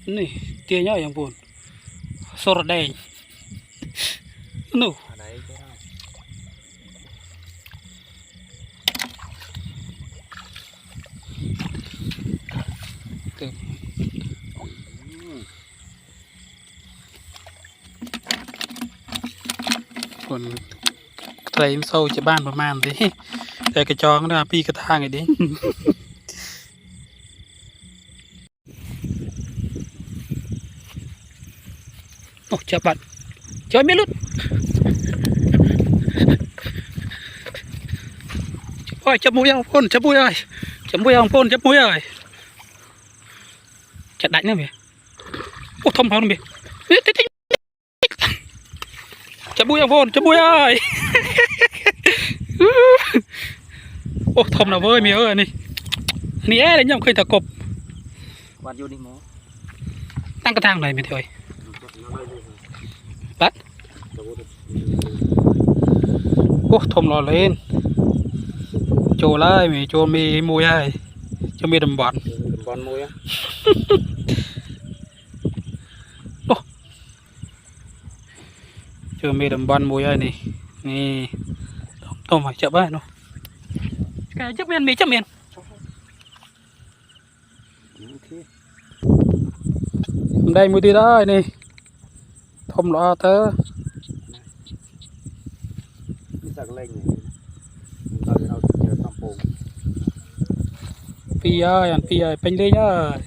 นี่เตี้ยย่อยอย่างปุ่นโซระแดงนู่คนใส่โซ่จะบ้านประมาณนี้แต่กระจองนะพี่กระทางไงดิโอ้จับบัดจอยไม่ลุดโอ้ยจับมือยังพ่นจับมือยังจับมือยังพ่นจับมือยังจัดได้เนี่ยเมียโอ้ทอมเขาเนี่ยเมียจับมือยังพ่นจับมือยังโอ้ทอมนะเว้ยเมียเอ้ยนี่แอ่เลยยังเคยตะกบวันอยู่นี่หมอตั้งกระทางไหนไม่เท่าไหร่ปัดโอ้ทอมรอเล่นโจไล่มีโจมีมวยไอ้จะมีดำบอลมวยโอ้เจอมีดำบอลมวยไอ้นี่ต้มหอยจับบ้านเนาะแกจับเมียนมีจับเมียนได้มือดีได้นี่ทอมรอเธอพี่ยายเป็นเลยยาย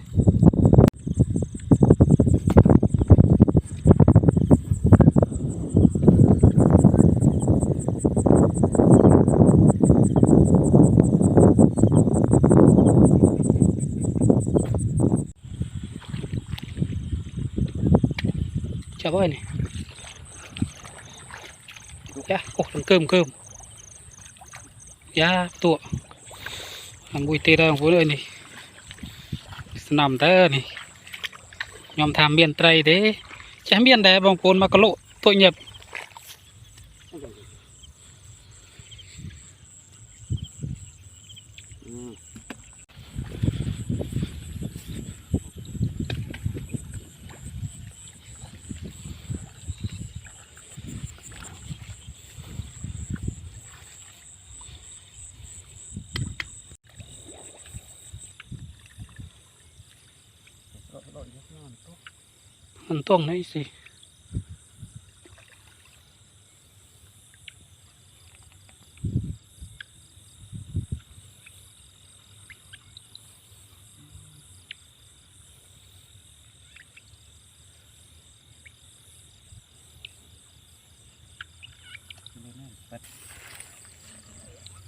จับไว้นี่ยาโอ้เกิมยาตัวทำบุยเตะได้ของผมเลยนี่สนามเตอร์นี่ยอมทำเมียนไตรเด้จะเมียนได้บางคนมากระโลตัวเงียบมันต้องไหนสิ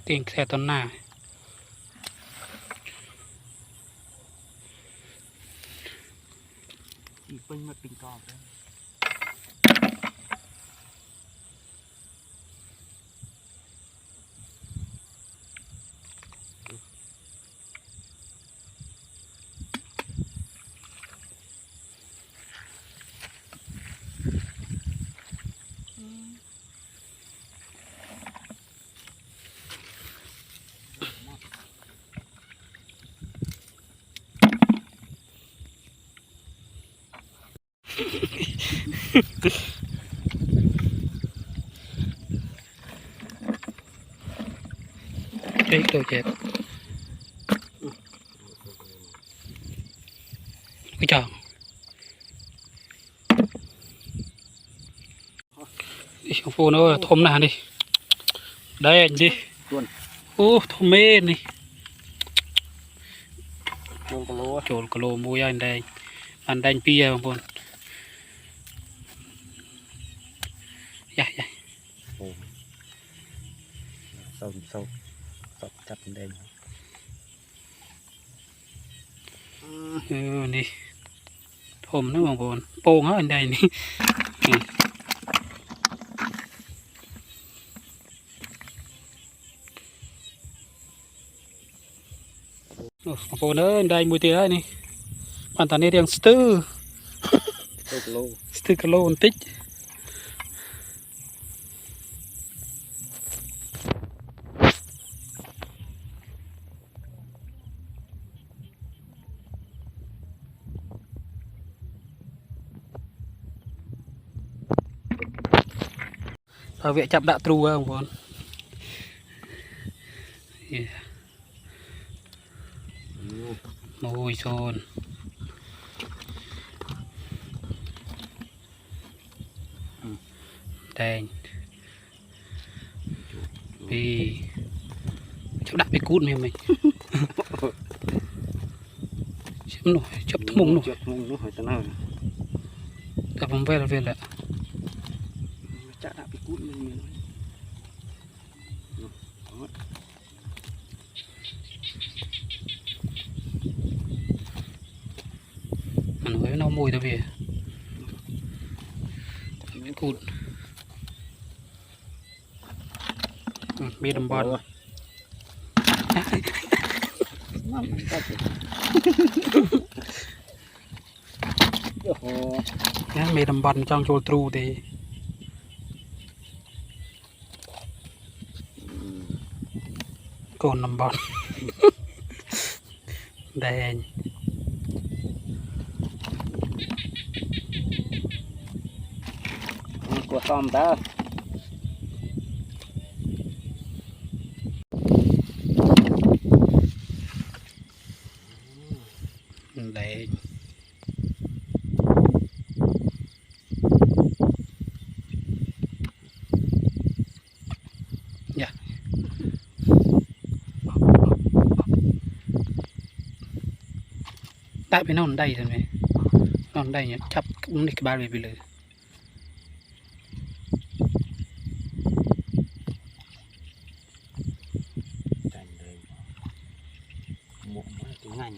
เตียงแค่ต้นหน้าเป็นมาปิงกอบเฮ้ยตัวเจ็บไม่จังอีชมพูเนอะทมหนาดิได้ดิโอ้ทมเมนนี่โจลกะโลมูยอันใดปีบางคนใหญ่สาวจับแดงนี่ทมนะบางคนโป่งเขาอันใดนี่โอ้โหเนอะได้มือเตี้ยนี่ปันตอนนี้เรียงสตื้อกะโลนติ๊ก ở vệ chập đã tru không con môi son đèn vì chập đã bị cút mình chập nổi chập mông nổi nó hỏi tao nào tập vòng về là chắc đã bị cút mình mình nói nó mùi tao về bị cút bị đầm bọt bị đầm bọt trong chỗ tru thì còn đầm bọt đèn của tôm ta đèn dạ tại vì nó còn đây rồi này nó còn đây nhỉ chắp cũng đi cái ba vềเลยmột tiếng ngày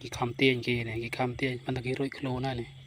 cái cam tiền kia này cái cam tiềnมันตะกี้ร้อยกิโลนั่นนี่